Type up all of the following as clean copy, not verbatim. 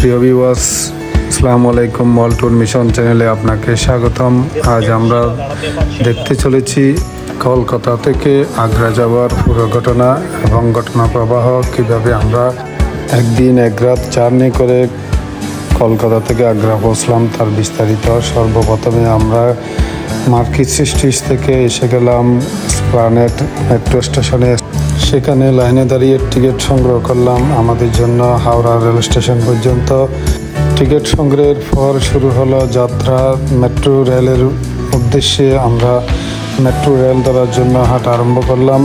প্রিয় ভিউয়ার্স, আসসালামু আলাইকুম। ওয়ালটন মিশন চ্যানেলে আপনাকে স্বাগতম। আজ আমরা দেখতে চলেছি কলকাতা থেকে আগ্রা যাওয়ার পুরো ঘটনা এবং ঘটনা প্রবাহ, কীভাবে আমরা একদিন এক রাত জার্নি করে কলকাতা থেকে আগ্রা পৌঁছলাম তার বিস্তারিত। সর্বপ্রথমে আমরা মার্কেট স্ট্রিট থেকে এসে গেলাম এসপ্লানেড মেট্রো স্টেশনে। সেখানে লাইনে দাঁড়িয়ে টিকিট সংগ্রহ করলাম আমাদের জন্য হাওড়া রেল স্টেশন পর্যন্ত। টিকিট সংগ্রহের পর শুরু হলো যাত্রা মেট্রো রেলের উদ্দেশ্যে। আমরা মেট্রো রেল ধরার জন্য হাঁটা আরম্ভ করলাম।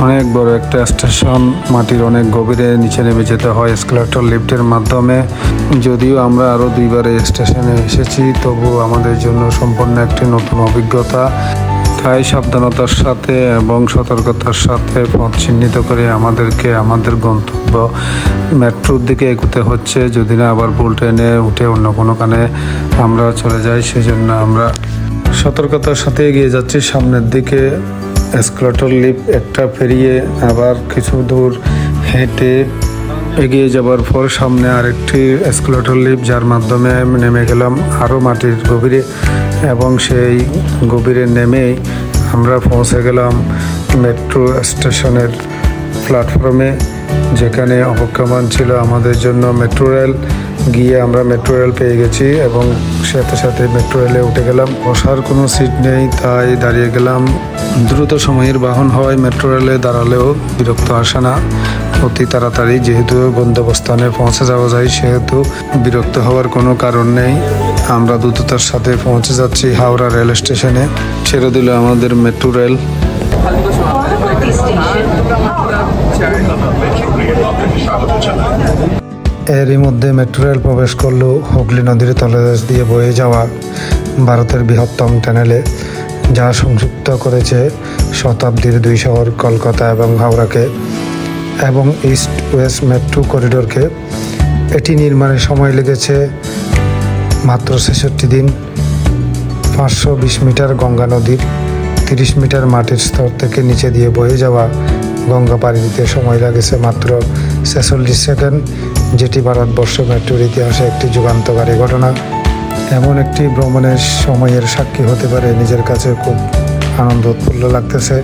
অনেক বড় একটা স্টেশন, মাটির অনেক গভীরে নিচে নেমে যেতে হয় এসকেলেটর লিফটের মাধ্যমে। যদিও আমরা আরও দুইবার এই স্টেশনে এসেছি, তবু আমাদের জন্য সম্পূর্ণ একটি নতুন অভিজ্ঞতা। তাই সাবধানতার সাথে এবং সতর্কতার সাথে পথ চিহ্নিত করে আমাদেরকে আমাদের গন্তব্য মেট্রোর দিকে এগোতে হচ্ছে, যদি না আবার ভুল ট্রেনে উঠে অন্য কোনো কানে আমরা চলে যাই। সেজন্য আমরা সতর্কতার সাথে এগিয়ে যাচ্ছি সামনের দিকে। এসকেলেটর লিফট একটা পেরিয়ে আবার কিছু দূর হেঁটে এগিয়ে যাবার পর সামনে আরেকটি এসকেলেটর লিফট, যার মাধ্যমে নেমে গেলাম আরও মাটির গভীরে, এবং সেই গভীরে নেমেই আমরা পৌঁছে গেলাম মেট্রো স্টেশনের প্ল্যাটফর্মে, যেখানে অপেক্ষমান ছিল আমাদের জন্য মেট্রো রেল। গিয়ে আমরা মেট্রো রেল পেয়ে গেছি এবং সাথে সাথে মেট্রো রেলে উঠে গেলাম। বসার কোনো সিট নেই, তাই দাঁড়িয়ে গেলাম। দ্রুত সময়ের বাহন হয়, মেট্রো রেলে দাঁড়ালেও বিরক্ত আসে না, অতি তাড়াতাড়ি যেহেতু গন্তব্যস্থানে পৌঁছে যাওয়া যায়, সেহেতু বিরক্ত হওয়ার কোনো কারণ নেই। আমরা দ্রুততার সাথে পৌঁছে যাচ্ছি হাওড়া রেল স্টেশনে। ছেড়ে দিল আমাদের মেট্রো রেল। এরই মধ্যে মেট্রো রেল প্রবেশ করলো হুগলি নদীর তলদেশ দিয়ে বয়ে যাওয়া ভারতের বৃহত্তম টানেলে, যা সংযুক্ত করেছে শতাব্দীর দুই শহর কলকাতা এবং হাওড়াকে এবং ইস্ট ওয়েস্ট মেট্রো করিডোরকে। এটি নির্মাণের সময় লেগেছে মাত্র 66 দিন। 520 মিটার গঙ্গা নদীর 30 মিটার মাটির স্তর থেকে নিচে দিয়ে বয়ে যাওয়া গঙ্গা পাড়ি দিতে সময় লাগেছে মাত্র 46 সেকেন্ড, যেটি ভারতবর্ষ মেট্রোর ইতিহাসে একটি যুগান্তকারী ঘটনা। এমন একটি ভ্রমণের সময়ের সাক্ষী হতে পারে নিজের কাছে খুব আনন্দ উৎফুল্ল লাগতেছে।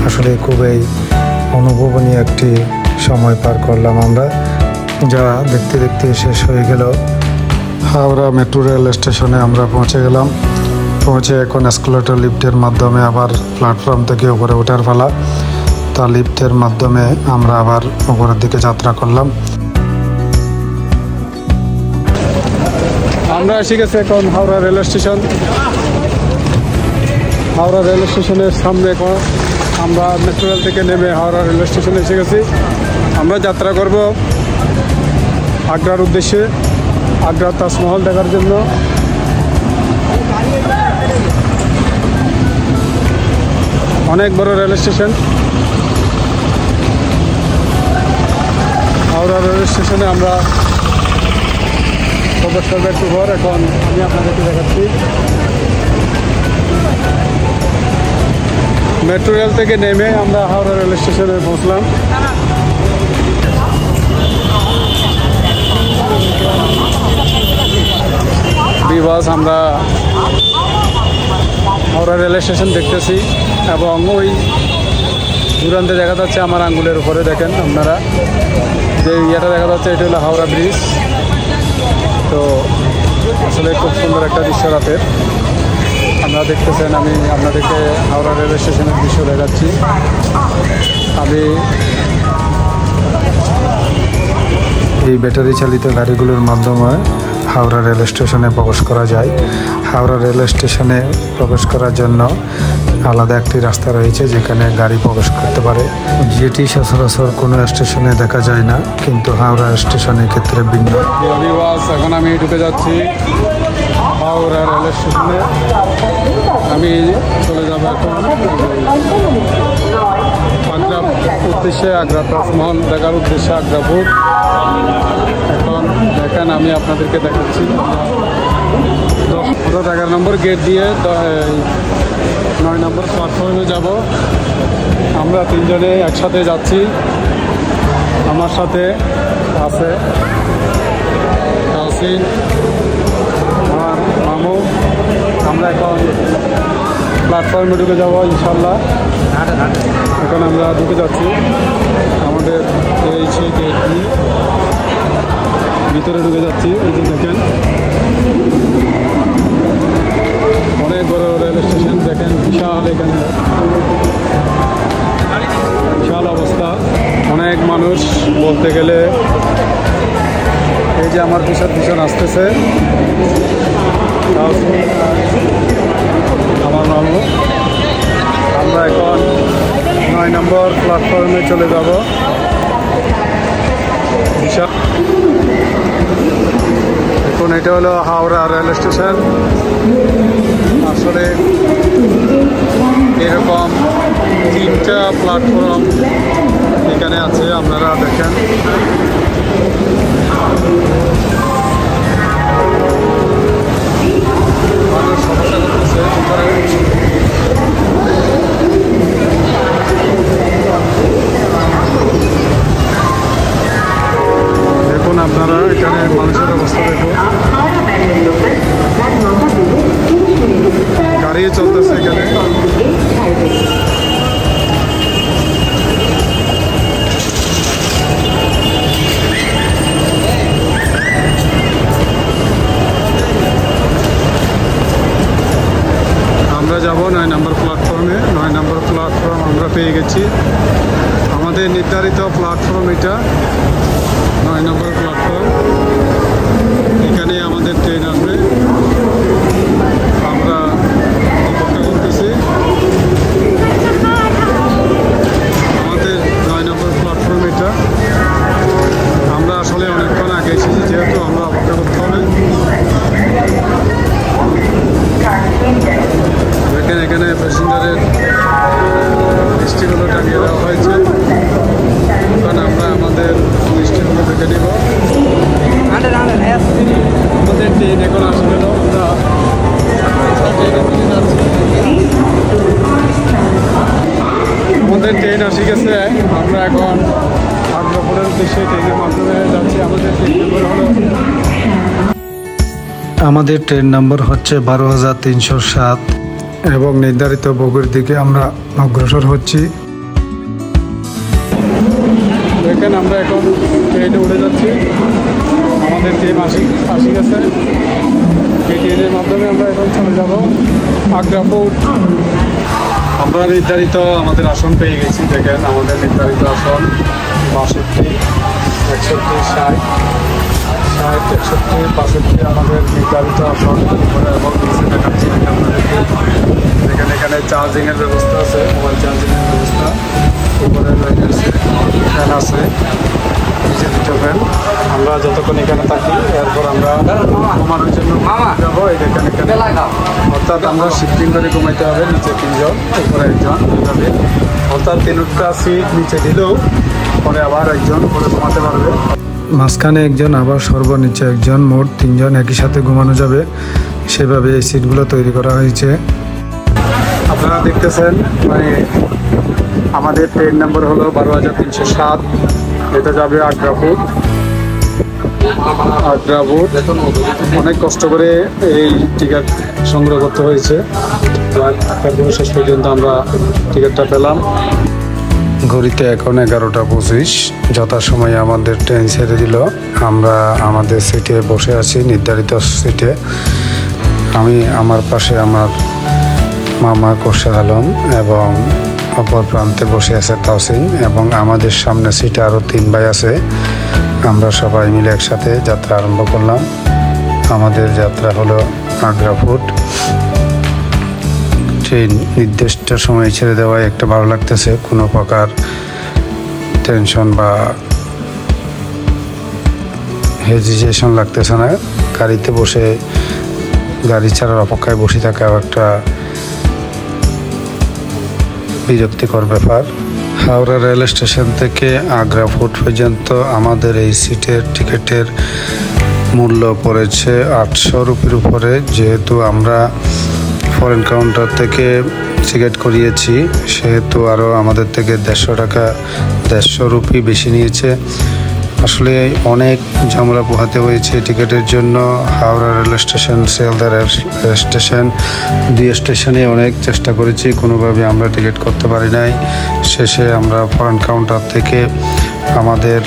আসলে খুবই অনুভবনীয় একটি সময় পার করলাম আমরা, যা দেখতে দেখতে শেষ হয়ে গেল। হাওড়া মেট্রো রেল স্টেশনে আমরা পৌঁছে গেলাম। পৌঁছে এখন এসকেলেটর লিফটের মাধ্যমে আবার প্ল্যাটফর্ম থেকে উপরে ওঠার পালা। তা লিফটের মাধ্যমে আমরা আবার উপরের দিকে যাত্রা করলাম। আমরা এসে গেছি এখন Howrah rail station. Howrah rail স্টেশনের সামনে এখন আমরা মেট্রো রেল থেকে নেমে হাওড়া রেল স্টেশনে এসে গেছি। আমরা যাত্রা করব আগ্রার উদ্দেশ্যে, আগ্রা তাজমহল দেখার জন্য। অনেক বড় রেল স্টেশন। হাওড়া রেল স্টেশনে আমরা প্রবেশ করবো একটু পর। এখন আমি আপনাদেরকে দেখাচ্ছি মেট্রো রেল থেকে নেমে আমরা হাওড়া রেল স্টেশনে পৌঁছলাম। বিবাস আমরা হাওড়া রেল স্টেশন দেখতেছি এবং ওই দূরান্তে দেখা যাচ্ছে আমার আঙ্গুলের উপরে, দেখেন আপনারা যে ইয়েটা দেখা যাচ্ছে, এটা হলো হাওড়া ব্রিজ। তো আসলে খুব সুন্দর একটা দৃশ্য রাতের। আপনারা দেখতেছেন, আমি আপনাদেরকে হাওড়া রেল স্টেশনের দৃশ্য দেখাচ্ছি। আমি এই ব্যাটারি চালিত গাড়িগুলোর মাধ্যমে হাওড়া রেল স্টেশনে প্রবেশ করা যায়। হাওড়া রেল স্টেশনে প্রবেশ করার জন্য আলাদা একটি রাস্তা রয়েছে, যেখানে গাড়ি প্রবেশ করতে পারে, যেটি সচরাচর কোনো স্টেশনে দেখা যায় না, কিন্তু হাওড়া স্টেশনের ক্ষেত্রে ভিন্ন। এখন আমি ঢুকে যাচ্ছি হাওড়া রেল স্টেশনে। আমি চলে যাব এখন আগ্রা উদ্দেশ্যে, আগ্রা তাজমহল দেখার উদ্দেশ্যে আগ্রাপুর। এখন দেখেন আমি আপনাদেরকে দেখাচ্ছি 11 নম্বর গেট দিয়ে 9 নম্বর প্ল্যাটফর্মে যাব। আমরা তিনজনে একসাথে যাচ্ছি। আমার সাথে আছে তাহসিন, আমার মামু। আমরা এখন প্ল্যাটফর্মে ঢুকে যাবো ইনশাল্লাহ। এখন আমরা ঢুকে যাচ্ছি আমাদের এই সেই গেট দিয়ে ভিতরে ঢুকে যাচ্ছি। এই যে দেখেন অনেক বড় রেল স্টেশন, দেখেন বিশাল, এখানে বিশাল অবস্থা, অনেক মানুষ বলতে গেলে। এই যে আমার পিছন আসতেছে আমার মামু। আমরা এখন 9 নম্বর প্ল্যাটফর্মে চলে যাব। এখন এটা হলো হাওড়া রেল স্টেশন। আসলে এরকম 3টা প্ল্যাটফর্ম এখানে আছে, আপনারা দেখেন। মানুষ সমস্যা করতেছে উপরে। দেখুন আপনারা এখানে মানুষের অবস্থা দেখুন, গাড়ি চলতেছে এখানে। আমরা যাব 9 নম্বর প্ল্যাটফর্মে। 9 নম্বর প্ল্যাটফর্ম আমরা পেয়ে গেছি। আমাদের নির্ধারিত প্ল্যাটফর্ম এটা 9 নম্বর প্ল্যাটফর্ম। এখানে আমাদের ট্রেন আসবে। আমরা অপেক্ষা করতেছি। আমাদের 9 নম্বর প্ল্যাটফর্ম এটা। আমরা আসলে অনেকক্ষণ আগে এসেছি, যেহেতু আমরা অপেক্ষা করতে হবে। দেখেন এখানে প্যাসেঞ্জারের লিস্টগুলো টাঙিয়ে দেওয়া হয়েছে। এখন আমরা আমাদের লিস্টগুলো দেখে নিব। আমাদের ট্রেন এখন আসে গেল। আমাদের ট্রেন আসে গেছে। আমরা এখন আগ্রাপুরের উদ্দেশ্যে ট্রেনের মাধ্যমে যাচ্ছি। আমাদের ট্রেন নম্বর হচ্ছে 12,307 এবং নির্ধারিত বগুড়ির দিকে আমরা অগ্রসর হচ্ছি। দেখেন আমরা এখন ট্রেনে উঠে যাচ্ছি। আমাদের ট্রেন আসি গেছে। এই ট্রেনের মাধ্যমে আমরা এখন চলে যাব আগ্রাপুর। আমরা নির্ধারিত আমাদের আসন পেয়ে গেছি। দেখেন আমাদের নির্ধারিত আসন 62, 61, 60, 61, 62 আমাদের নির্ধারিত আসন। এবং নিচে দেখাচ্ছি আপনাদেরকে। এখানে চার্জিংয়ের ব্যবস্থা আছে, মোবাইল চার্জিংয়ের ব্যবস্থা। উপরে ফ্যান আছে, নিচে 2টা ফ্যান। আমরা যতক্ষণ এখানে থাকি, এরপর আমরা ঘুমানোর জন্য যাবো। এই দেখেন এখানে, অর্থাৎ আমরা শিফটিং করে ঘুমাইতে হবে। নিচে 3 জন, উপরে 1 জন, এইভাবে। অর্থাৎ 3টা সিট নিচে দিলেও পরে আবার 1 জন উপরে ঘুমাতে পারবে। মাঝখানে 1 জন, আবার সর্বনিচে 1 জন, মোট 3 জন একই সাথে ঘুমানো যাবে। সেভাবে এই সিটগুলো তৈরি করা হয়েছে। আপনারা দেখতেছেন মানে আমাদের ট্রেন নম্বর হলো 12,307। এটা যাবে আগ্রাপুর। অনেক কষ্ট করে এই টিকিট সংগ্রহ করতে হয়েছে। শেষ পর্যন্ত আমরা টিকিটটা পেলাম। ঘড়িতে এখন 11:25। যথাসময়ে আমাদের ট্রেন ছেড়ে দিল। আমরা আমাদের সিটে বসে আছি, নির্ধারিত সিটে। আমি, আমার পাশে আমার মামা খোরশেদ আলম এবং অপর প্রান্তে বসে আছে তাহসিন, এবং আমাদের সামনে সিটে আরও 3 ভাই আছে। আমরা সবাই মিলে একসাথে যাত্রা আরম্ভ করলাম। আমাদের যাত্রা হলো আগ্রাপুর। ট্রেন নির্দিষ্ট সময় ছেড়ে দেওয়ায় একটা ভালো লাগতেছে। কোনো প্রকার টেনশন বা হেজিটেশন লাগতেছে না। গাড়িতে বসে গাড়ি ছাড়ার অপেক্ষায় বসে থাকা একটা বিরক্তিকর ব্যাপার। হাওড়া রেল স্টেশন থেকে আগ্রাপুর পর্যন্ত আমাদের এই সিটের টিকিটের মূল্য পড়েছে 800 রুপির উপরে। যেহেতু আমরা ফরেন কাউন্টার থেকে টিকিট করিয়েছি, সেহেতু আরও আমাদের থেকে 150 টাকা, 150 রুপি বেশি নিয়েছে। আসলে অনেক ঝামেলা পোহাতে হয়েছে টিকিটের জন্য। Howrah rail station, Sealdah rail station, দুই স্টেশনে অনেক চেষ্টা করেছি, কোনোভাবে আমরা টিকিট করতে পারি নাই। শেষে আমরা ফরেন কাউন্টার থেকে আমাদের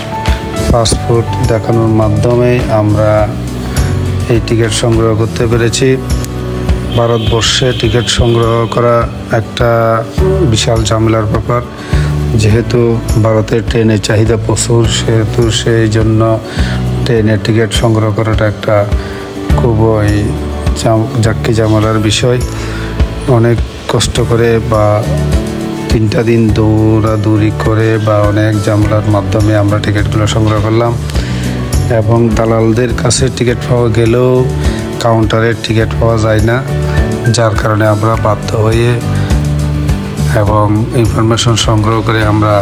পাসপোর্ট দেখানোর মাধ্যমে আমরা এই টিকিট সংগ্রহ করতে পেরেছি। ভারতবর্ষে টিকিট সংগ্রহ করা একটা বিশাল ঝামেলার ব্যাপার, যেহেতু ভারতের ট্রেনের চাহিদা প্রচুর, সেহেতু সেই জন্য ট্রেনের টিকিট সংগ্রহ করাটা একটা খুবই জাক্কি ঝামেলার বিষয়। অনেক কষ্ট করে বা 3টা দিন দৌড়াদৌড়ি করে বা অনেক ঝামেলার মাধ্যমে আমরা টিকিটগুলো সংগ্রহ করলাম, এবং দালালদের কাছে টিকিট পাওয়া গেলেও কাউন্টারের টিকিট পাওয়া যায় না, যার কারণে আমরা বাধ্য হয়ে এবং ইনফরমেশন সংগ্রহ করে আমরা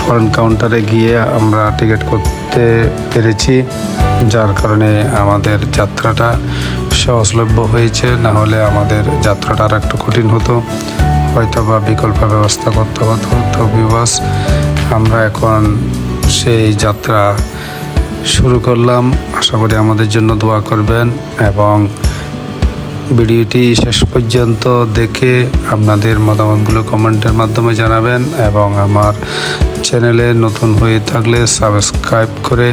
ফরেন কাউন্টারে গিয়ে আমরা টিকিট করতে পেরেছি, যার কারণে আমাদের যাত্রাটা সহজলভ্য হয়েছে। না হলে আমাদের যাত্রাটা আর একটু কঠিন হতো, হয়তো বা বিকল্প ব্যবস্থা করতে হতো। তো বিবাস আমরা এখন সেই যাত্রা শুরু করলাম। আশা করি আমাদের জন্য দোয়া করবেন এবং ভিডিওটি শেষ পর্যন্ত দেখে আপনাদের মতামতগুলো কমেন্টের মাধ্যমে জানাবেন, এবং আমার চ্যানেলে নতুন হয়ে থাকলে সাবস্ক্রাইব করে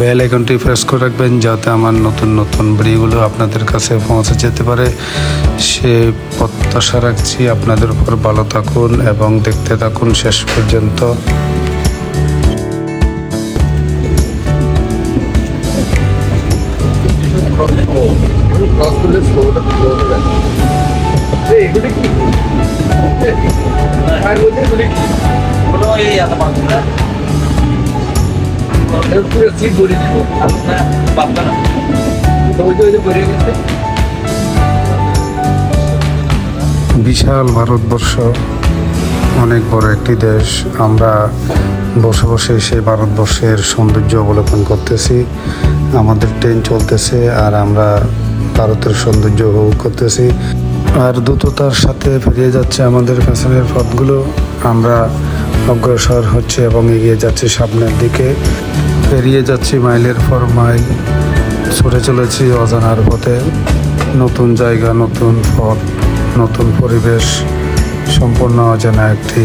বেল আইকনটি প্রেস করে রাখবেন, যাতে আমার নতুন নতুন ভিডিওগুলো আপনাদের কাছে পৌঁছে যেতে পারে। সে প্রত্যাশা রাখছি। আপনাদের উপর ভালো থাকুন এবং দেখতে থাকুন শেষ পর্যন্ত। বিশাল ভারতবর্ষ, অনেক বড় একটি দেশ। আমরা বসে বসে সেই ভারতবর্ষের সৌন্দর্য অবলোকন করতেছি। আমাদের ট্রেন চলতেছে আর আমরা ভারতের সৌন্দর্য উপভোগ করতেছি, আর দ্রুততার সাথে ফিরিয়ে যাচ্ছে আমাদের পেছনের পথগুলো। আমরা অগ্রসর হচ্ছে এবং এগিয়ে যাচ্ছি সামনের দিকে, পেরিয়ে যাচ্ছি মাইলের পর মাইল, ছুটে চলেছি অজানার পথে। নতুন জায়গা, নতুন পথ, নতুন পরিবেশ, সম্পূর্ণ অজানা একটি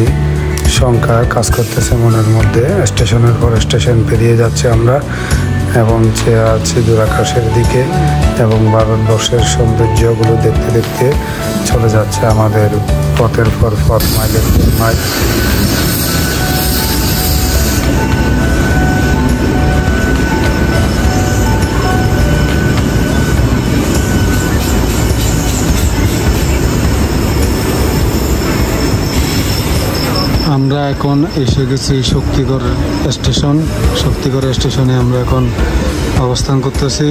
সংখ্যা কাজ করতেছে মনের মধ্যে। স্টেশনের পর স্টেশন পেরিয়ে যাচ্ছে আমরা এবং চেয়ে আছি দূরাকাশের দিকে, এবং ভারতবর্ষের সৌন্দর্যগুলো দেখতে দেখতে চলে যাচ্ছে আমাদের পথের পর পথ, মাইলের পর মাইল। আমরা এখন এসে গেছি শক্তিগড় স্টেশন। শক্তিগড় স্টেশনে আমরা এখন অবস্থান করতেছি।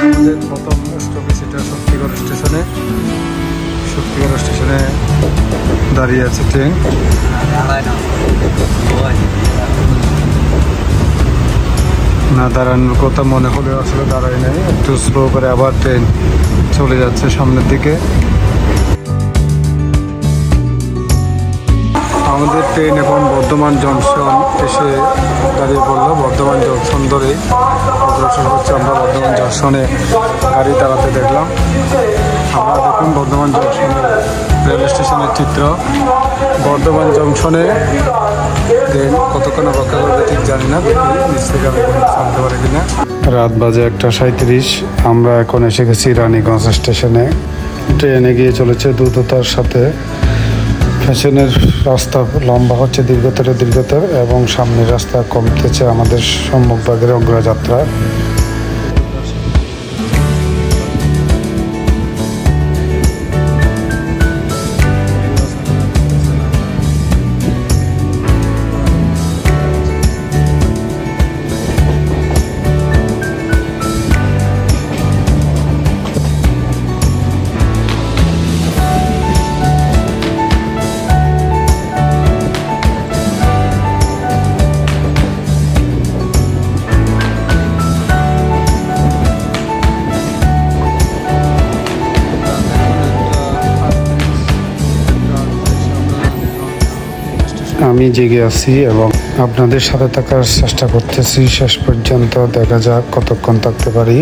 আমাদের প্রথম স্টপেজ এটা শক্তিগড় স্টেশনে। শক্তিগড় স্টেশনে দাঁড়িয়ে আছে ট্রেন। না দাঁড়ানোর কথা মনে হলেও আসলে দাঁড়ায় নাই, একটু স্লো করে আবার ট্রেন চলে যাচ্ছে সামনের দিকে। আমাদের ট্রেন এখন বর্ধমান জংশন এসে দাঁড়িয়ে পড়লো। বর্ধমান জংশন ধরে অগ্রসর হচ্ছে আমরা। বর্ধমান জংশনে গাড়ি দাঁড়াতে দেখলাম। আমরা দেখুন বর্ধমান জংশনে রেল স্টেশনের চিত্র। বর্ধমান জংশনে ট্রেন কতক্ষণ অপেক্ষা করবে ঠিক জানি না, নিচ থেকে আমি জানতে পারি কিনা। রাত বাজে 1:37। আমরা এখন এসে গেছি রানীগঞ্জ স্টেশনে। ট্রেন এগিয়ে চলেছে দ্রুততার সাথে। পেছনের রাস্তা লম্বা হচ্ছে দীর্ঘতর এবং সামনের রাস্তা কমতেছে আমাদের সম্মুখভাগের অগ্রযাত্রা। আমি জেগে আছি এবং আপনাদের সাথে থাকার চেষ্টা করতেছি শেষ পর্যন্ত, দেখা যাক কতক্ষণ থাকতে পারি।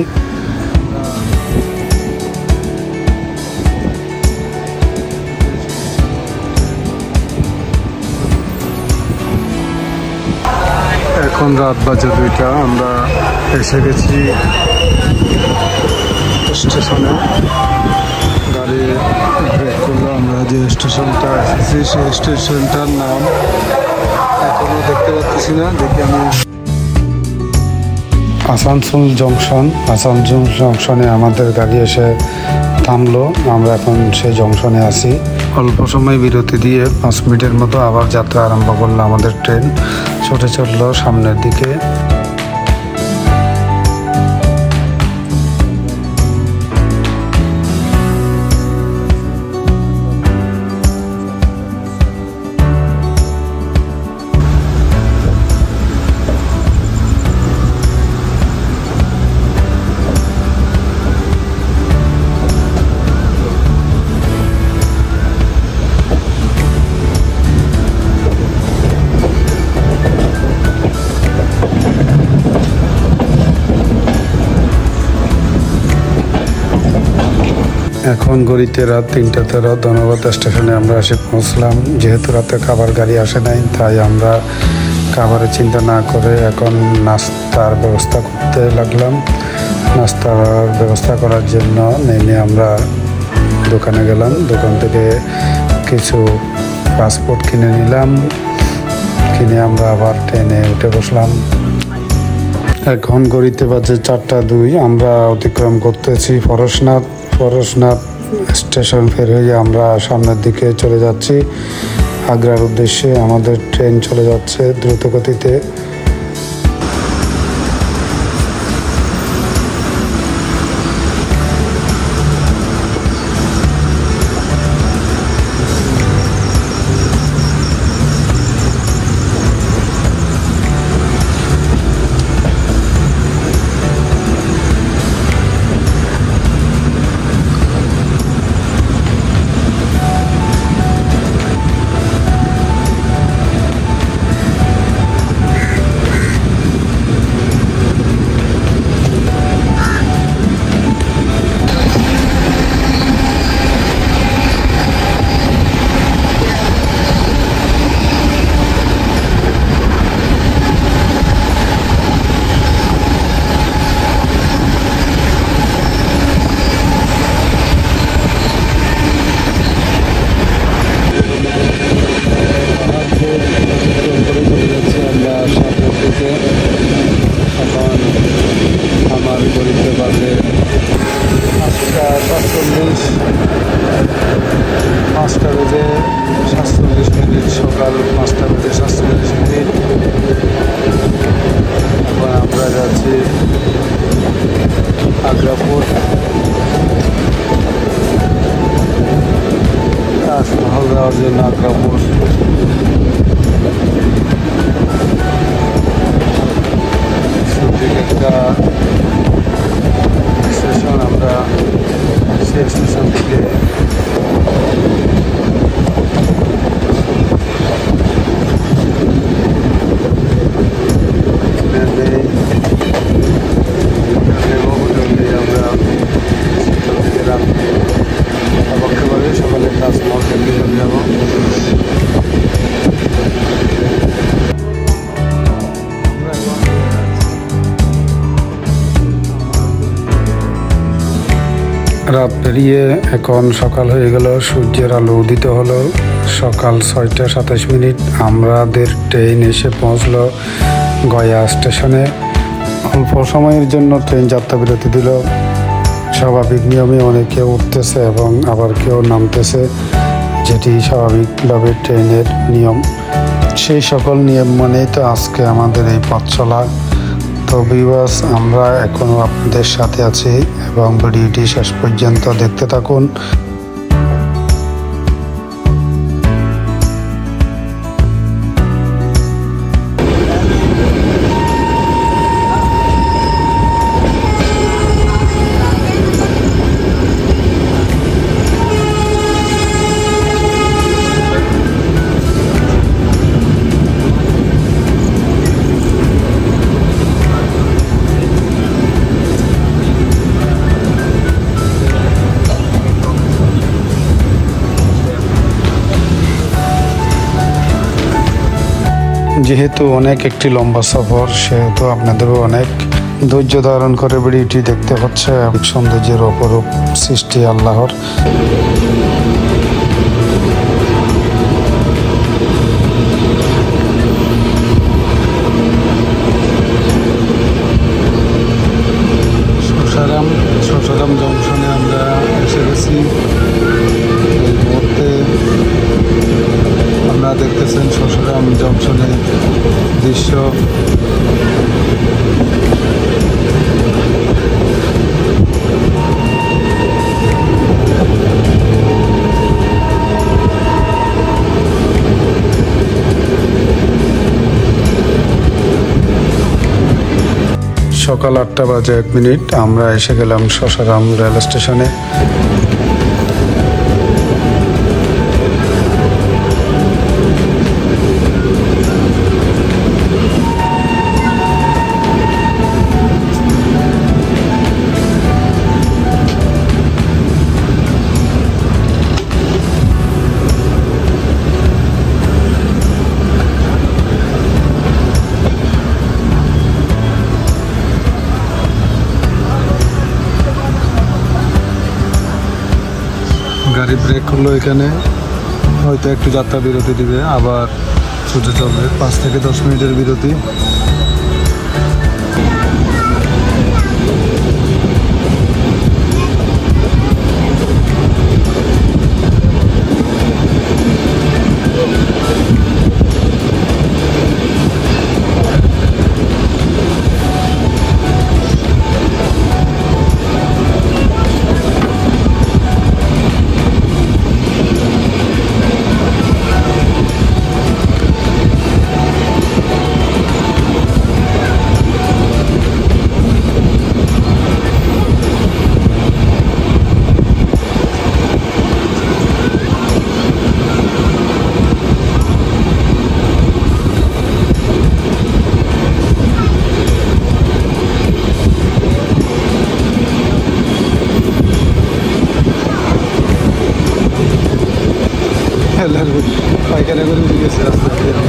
এখন রাত বাজে 2টা, আমরা এসে গেছি স্টেশনে। গাড়ি ব্রেক করলো। আমরা যে স্টেশনটা এসেছি সেই স্টেশনটার নাম এখনো দেখতে পাচ্ছি না। দেখি আমি আসানসোল জংশন। আসানসোল জংশনে আমাদের গাড়ি এসে থামলো। আমরা এখন সেই জংশনে আছি। অল্প সময় বিরতি দিয়ে 5 মিনিটের মতো আবার যাত্রা আরম্ভ করলো। আমাদের ট্রেন ছুটে চললো সামনের দিকে। এখন ঘড়িতে রাত 3টা 13। ধন্যবাদ স্টেশনে আমরা এসে পৌঁছলাম। যেহেতু রাতে খাবার গাড়ি আসে নাই, তাই আমরা খাবারের চিন্তা না করে এখন নাস্তার ব্যবস্থা করতে লাগলাম। নাস্তার ব্যবস্থা করার জন্য নেমে আমরা দোকানে গেলাম। দোকান থেকে কিছু পাসপোর্ট কিনে নিলাম। কিনে আমরা আবার ট্রেনে উঠে বসলাম। এখন ঘড়িতে বাজে 4টা 2। আমরা অতিক্রম করতেছি পরশনাথ স্টেশন। ফের হয়ে আমরা সামনের দিকে চলে যাচ্ছি আগ্রার উদ্দেশ্যে। আমাদের ট্রেন চলে যাচ্ছে দ্রুত গতিতে। আমার ঘড়িতে বাজে 5টা বেজে 47 মিনিট। সকাল 5টা বেজে 47 মিনিট। এখন আমরা যাচ্ছি আগ্রাপুর। তাজমহল যাওয়ার জন্য আগ্রাপুর। একটা স্টেশন, আমরা সেই স্টেশন থেকে সকালে তাজমহল দেখতে চলে যাব। রাত পেরিয়ে এখন সকাল হয়ে গেল। সূর্যের আলো উদিত হলো। সকাল 6টা 27 মিনিট। আমাদের ট্রেন এসে পৌঁছলো গয়া স্টেশনে। অল্প সময়ের জন্য ট্রেন যাত্রা বিরতি দিল। স্বাভাবিক নিয়মে অনেকে উঠতেছে এবং আবার কেউ নামতেছে, যেটি স্বাভাবিকভাবে ট্রেনের নিয়ম। সেই সকল নিয়ম মানেই তো আজকে আমাদের এই পথ চলা। তো ভিউয়ার্স, আমরা এখনও আপনাদের সাথে আছি এবং ভিডিওটি শেষ পর্যন্ত দেখতে থাকুন। যেহেতু অনেক একটি লম্বা সফর, সেহেতু আপনাদেরও অনেক ধৈর্য ধারণ করে ভিডিওটি দেখতে হচ্ছে। সৌন্দর্যের অপরূপ সৃষ্টি আল্লাহর। শশারাম জংশনে আমরা এসে গেছি। এই মুহূর্তে আপনারা দেখতেছেন শশারাম জংশনের দৃশ্য। সকাল 8টা বাজে 1 মিনিট আমরা এসে গেলাম শশারাম রেল স্টেশনে। গাড়ি ব্রেক করলো এখানে, হয়তো একটু যাত্রা বিরতি দিবে, আবার ছুটে চলবে। 5 থেকে 10 মিনিটের বিরতি। পায়খানা করে উঠে গেছে রাস্তা ট্রেনে।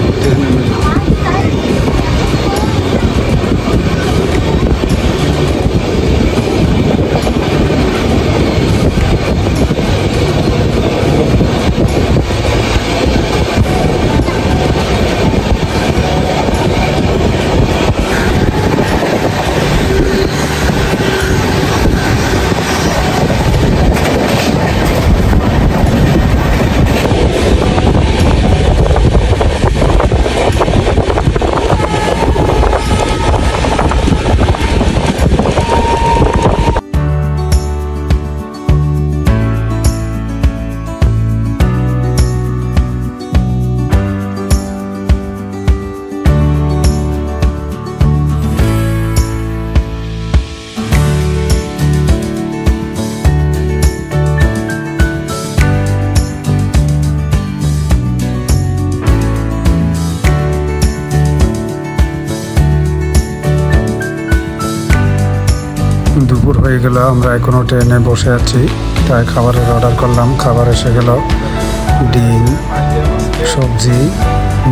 দুপুর হয়ে গেল, আমরা এখনও ট্রেনে বসে আছি। তাই খাবারের অর্ডার করলাম। খাবার এসে গেল, ডিম, সবজি,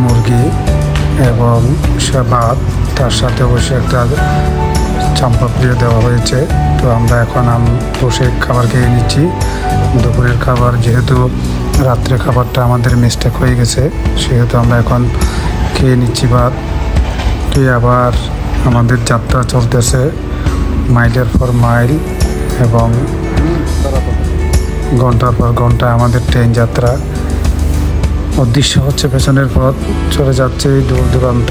মুরগি এবং ভাত, তার সাথে অবশ্যই একটা চাম্পাপ্রিয় দেওয়া হয়েছে। তো আমরা এখন বসে খাবার খেয়ে নিচ্ছি। দুপুরের খাবার, যেহেতু রাত্রে খাবারটা আমাদের মিস্টেক হয়ে গেছে, সেহেতু আমরা এখন খেয়ে নিচ্ছি ভাত। আবার আমাদের যাত্রা চলতেছে মাইলের পর মাইল এবং ঘন্টার পর ঘন্টা আমাদের ট্রেন যাত্রা। উদ্দেশ্য হচ্ছে পেছনের পথ চলে যাচ্ছে দূর দূরান্ত।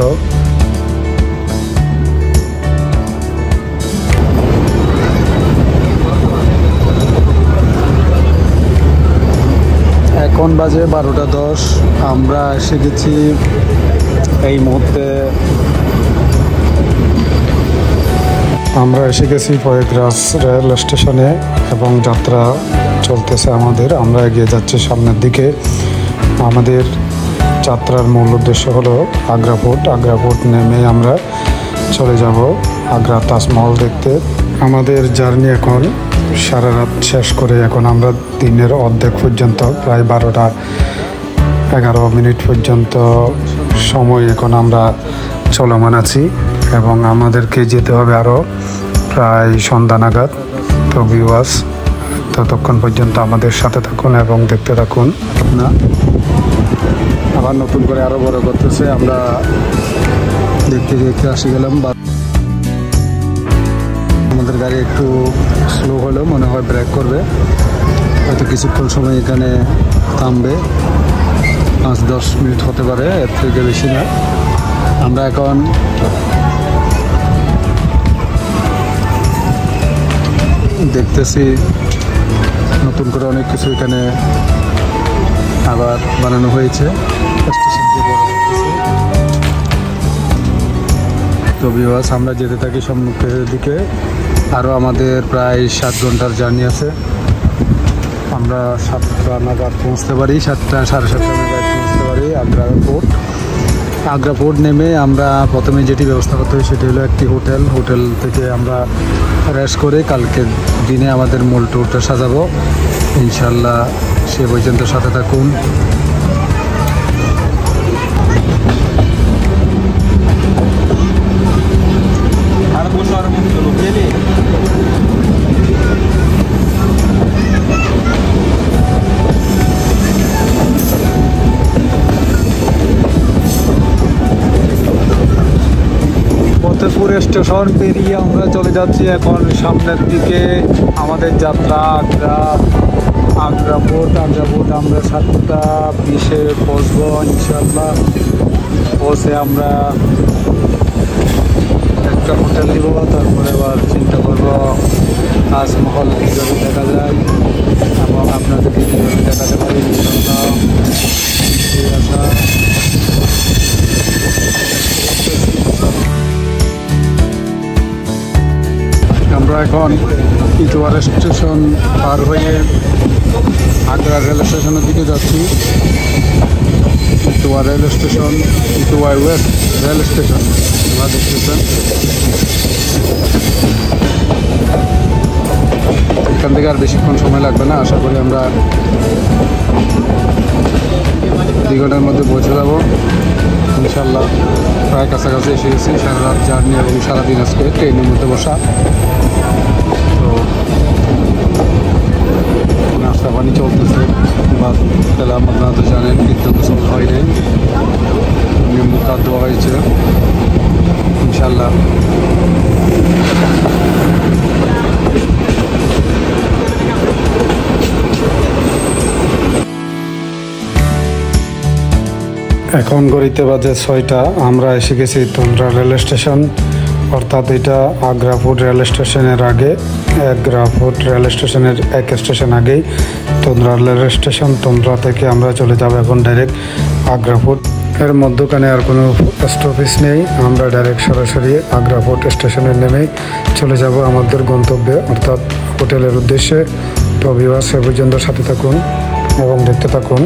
এখন বাজে 12টা 10। আমরা এসে গেছি এই মুহূর্তে। আমরা এসে গেছি প্রয়াগরাজ রেল স্টেশনে এবং যাত্রা চলতেছে আমাদের। আমরা এগিয়ে যাচ্ছি সামনের দিকে। আমাদের যাত্রার মূল উদ্দেশ্য হলো আগ্রা ফোর্ট। আগ্রা ফোর্ট নেমে আমরা চলে যাব আগ্রা তাজমহল দেখতে। আমাদের জার্নি এখন সারা রাত শেষ করে এখন আমরা দিনের অর্ধেক পর্যন্ত, প্রায় 12টা 11 মিনিট পর্যন্ত সময় এখন আমরা চলমান আছি এবং আমাদেরকে যেতে হবে আরও প্রায় সন্ধ্যা নাগাদ। তো ভিউয়ার্স, ততক্ষণ পর্যন্ত আমাদের সাথে থাকুন এবং দেখতে থাকুন। না আবার নতুন করে আরও বড় করতেছে, আমরা দেখতে দেখতে আসি গেলাম। আমাদের গাড়ি একটু স্লো হলেও মনে হয় ব্রেক করবে, হয়তো কিছুক্ষণ সময় এখানে থামবে, 5-10 মিনিট হতে পারে, এর থেকে বেশি না। আমরা এখন দেখতেছি নতুন করে অনেক কিছু এখানে আবার বানানো হয়েছে। তো ভিউয়ার্স, আমরা যেতে থাকি সম্মুখের দিকে। আরও আমাদের প্রায় 7 ঘন্টার জার্নি আছে। আমরা 7টা নাগাদ পৌঁছতে পারি, 7টা সাড়ে 7টা নাগাদ পৌঁছতে পারি আগ্রা পোর্ট। আগ্রা পোর্ট নেমে আমরা প্রথমে যেটি ব্যবস্থা করতে হবে সেটি হলো একটি হোটেল থেকে আমরা রেস্ট করে কালকে দিনে আমাদের মূল ট্যুরটা সাজাবো ইনশাল্লাহ। সে পর্যন্ত সাথে থাকুন। ফতেপুর স্টেশন পেরিয়ে আমরা চলে যাচ্ছি এখন সামনের দিকে। আমাদের যাত্রা আগ্রা পোর্ট। আমরা 7টা 20-এ পৌঁছবো ইনশাল্লাহ। পৌঁছে আমরা একটা হোটেল নিব, তারপরে আবার চিন্তা করবো তাজমহল কীভাবে দেখা যায় এবং আপনাদেরকে কীভাবে দেখাতে পারি ইনশাল্লাহ। ঠিক আছে, আমরা এখন ইটোয়ার স্টেশন পার হয়ে আগ্রা রেল স্টেশনের দিকে যাচ্ছি। Etawah rail station, Etawah west rail station আমরা দেখতেছেন। এখান থেকে আর বেশিক্ষণ সময় লাগবে না, আশা করি আমরা 2 ঘন্টার মধ্যে পৌঁছে যাব ইনশাল্লাহ। প্রায় কাছাকাছি এসে গেছি। সারা রাত জার্নি এবং সারাদিন আজকে ট্রেনের মধ্যে বসা। তো নাস্তা পানি চলতেছে, বা খেলাম আপনারা তো জানেন, কিন্তু গোসল হয় নাই, নিম্বু খাদ্য হয়েছে ইনশাল্লাহ। এখন ঘড়িতে বাজে 6টা। আমরা এসে গেছি তুন্দ্রা রেল স্টেশন, অর্থাৎ এটা আগ্রা পোর্ট রেল স্টেশনের আগে। আগ্রা পোর্ট রেল স্টেশনের 1 স্টেশন আগেই তুন্দ্রা রেল স্টেশন। তুন্দ্রা থেকে আমরা চলে যাব এখন ডাইরেক্ট আগ্রা পোর্ট। এর মধ্যখানে আর কোনো স্টপেজ নেই, আমরা ডাইরেক্ট সরাসরি আগ্রা পোর্ট স্টেশনে নেমে চলে যাব আমাদের গন্তব্যে, অর্থাৎ হোটেলের উদ্দেশ্যে। তো ভিউয়ার্স, সে পর্যন্ত সাথে থাকুন এবং দেখতে থাকুন।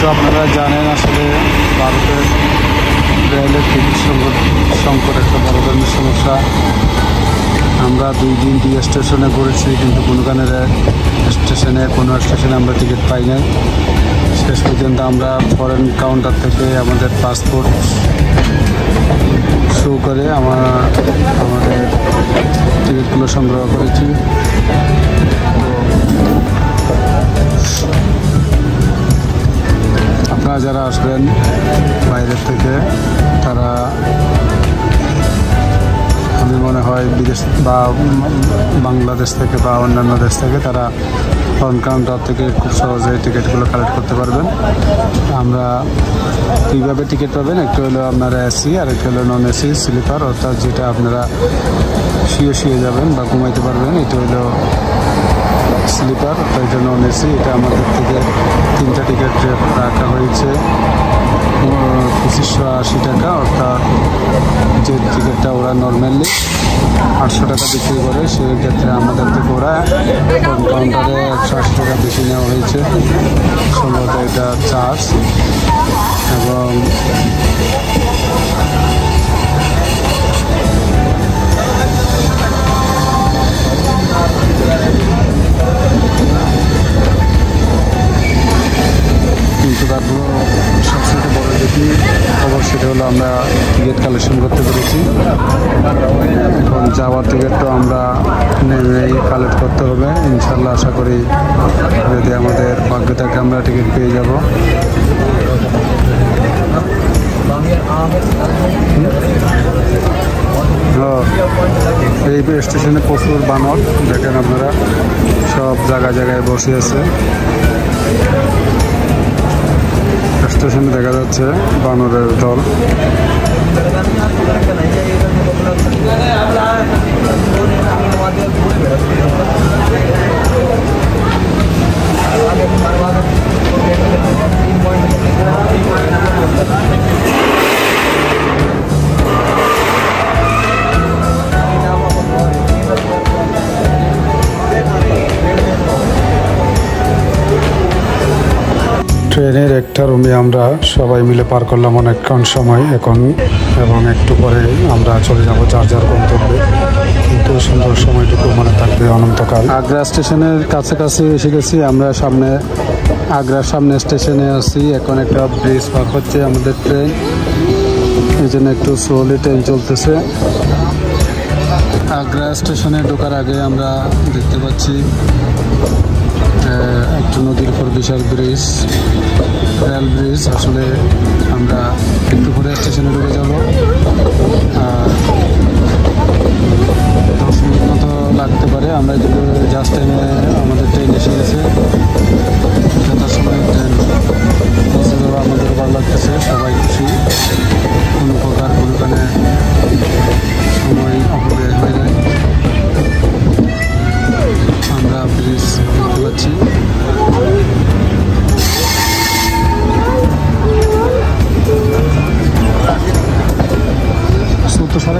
তো আপনারা জানেন, আসলে ভারতের রেলের টিকিট সংকট একটা বড় ধরনের সমস্যা। আমরা 2 দিন 2 স্টেশনে ঘুরেছি, কিন্তু কোনোখানের স্টেশনে আমরা টিকিট পাই নাই। শেষ পর্যন্ত আমরা ফরেন কাউন্টার থেকে আমাদের পাসপোর্ট শো করে আমাদের টিকিটগুলো সংগ্রহ করেছি। আপনারা যারা আসবেন বাইরের থেকে, তারা আমি মনে হয় বিদেশ বা বাংলাদেশ থেকে বা অন্যান্য দেশ থেকে তারা ফ্রন্ট কাউন্টার থেকে খুব সহজে টিকিটগুলো কালেক্ট করতে পারবেন। আমরা কীভাবে টিকিট পাবেন, একটা হলো আপনারা এসি আর একটা হলো নন এসি স্লিপার, অর্থাৎ যেটা আপনারা শুয়ে যাবেন বা ঘুমাইতে পারবেন, এটা হলো স্লিপার, অর্থাৎ এটা নন এসি। এটা আমাদের থেকে 3টা টিকিট রাখা হয়েছে 2580 টাকা, অর্থাৎ যে টিকিটটা ওরা নর্মালি 800 টাকা বিক্রি করে, সেই ক্ষেত্রে আমাদের থেকে ওরা কাউন্টারে 180 টাকা বেশি নেওয়া হয়েছে। সম্ভবত এটা চার্জ। এবং কিন্তু তারপর সবচেয়ে বড় যেটি খবর সেটা হলো আমরা টিকিট কালেকশন করতে পেরেছি। এখন যাওয়ার টিকিটটা আমরা নেমেই কালেক্ট করতে হবে ইনশাল্লাহ। আশা করি যদি আমাদের ভাগ্য থাকে আমরা টিকিট পেয়ে যাব। এই স্টেশনে প্রচুর বানর দেখেন আপনারা, সব জায়গায় জায়গায় বসে আছে। স্টেশনে দেখা যাচ্ছে বানরের দল। ট্রেনের একটা রুমে আমরা সবাই মিলে পার করলাম অনেকক্ষণ সময় এখন, এবং একটু পরে আমরা চলে যাব যার যার গন্তব্যে। কিন্তু সুন্দর সময়টুকু মনে থাকবে অনন্তকাল। আগ্রা স্টেশনের কাছাকাছি এসে গেছি আমরা। সামনে আগ্রার সামনে স্টেশনে আছি। এখন একটা ব্রিজ পার হচ্ছে আমাদের ট্রেন, এই জন্য একটু স্লোলি ট্রেন চলতেছে। আগ্রা স্টেশনে ঢোকার আগে আমরা দেখতে পাচ্ছি একটা নদীর উপর বিশাল ব্রিজ, রেল ব্রিজ। আসলে আমরা একটু পরে স্টেশনে ঢুকে যাব। 10 মিনিট মতো লাগতে পারে। আমরা জাস্ট টাইমে আমাদের ট্রেন এসে গেছে। যথাসময়ে ট্রেন পৌঁছে যাওয়া আমাদের ভালো লাগতেছে, সবাই খুশি। কোনো প্রকার কোনোখানে সময় অপব্যয় হয়ে যায়। আমরা ব্রিজ দেখতে পাচ্ছি। তো সারা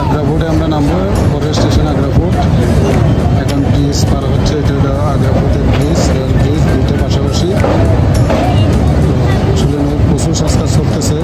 আগ্রাফোর্টে আমরা নামবো, পরের স্টেশন আগ্রাফোর্ট। এখন ব্রিজ পার হচ্ছে, এটা হলো আগ্রাফোর্টের ব্রিজ, রেল ব্রিজ, দুটো পাশাপাশি। আসলে প্রচুর সংস্কার চলতেছে।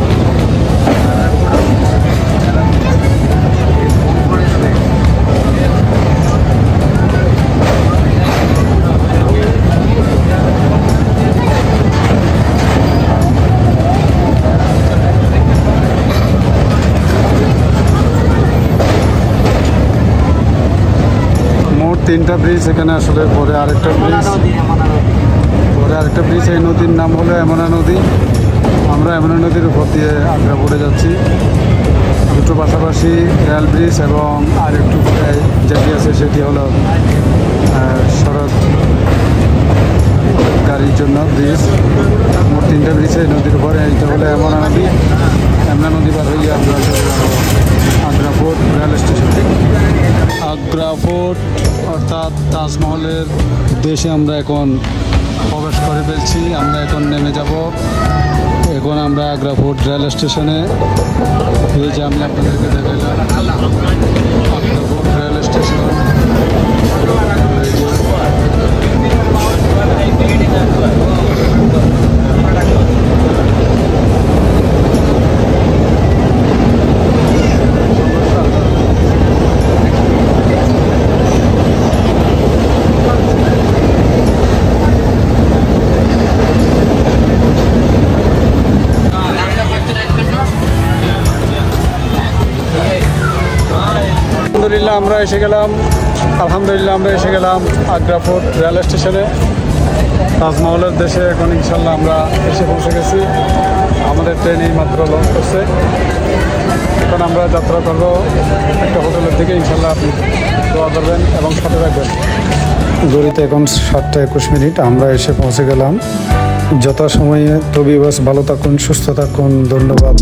তিনটা ব্রিজ এখানে, আসলে পরে আরেকটা ব্রিজ। এই নদীর নাম হলো যমুনা নদী। আমরা যমুনা নদীর উপর দিয়ে আগ্রা পড়ে যাচ্ছি। দুটো পাশাপাশি রেল ব্রিজ, এবং আরেকটু পরে যেটি আছে সেটি হলো শরৎ গাড়ির জন্য ব্রিজ। মোট তিনটা ব্রিজ এই নদীর উপরে। এইটা হলো যমুনা নদী। যমুনা নদী পার হয়ে আমরা আগ্রাফোর্ট রেল স্টেশন। আগ্রাফোর্ট অর্থাৎ তাজমহলের দেশে আমরা এখন প্রবেশ করে ফেলছি। আমরা এখন নেমে যাব। এখন আমরা আগ্রাফোর্ট রেল স্টেশনে। এই যে আমি আপনাদেরকে দেখালাম আগ্রাফোর্ট রেল স্টেশন। আলহামদুলিল্লাহ আমরা এসে গেলাম আগ্রাফোর্ট রেল স্টেশনে, তাজমহলের দেশে। এখন ইনশাল্লাহ আমরা এসে পৌঁছে গেছি। আমাদের ট্রেন এই মাত্র লঞ্চ করছে। এখন আমরা যাত্রা করবো একটা হোটেলের দিকে। ইনশাল্লাহ আপনি দোয়া করবেন এবং সাথে রাখবেন। ঘড়িতে এখন 7টা 21 মিনিট। আমরা এসে পৌঁছে গেলাম যথাসময়ে। তবে বাস ভালো থাকুন, সুস্থ থাকুন, ধন্যবাদ।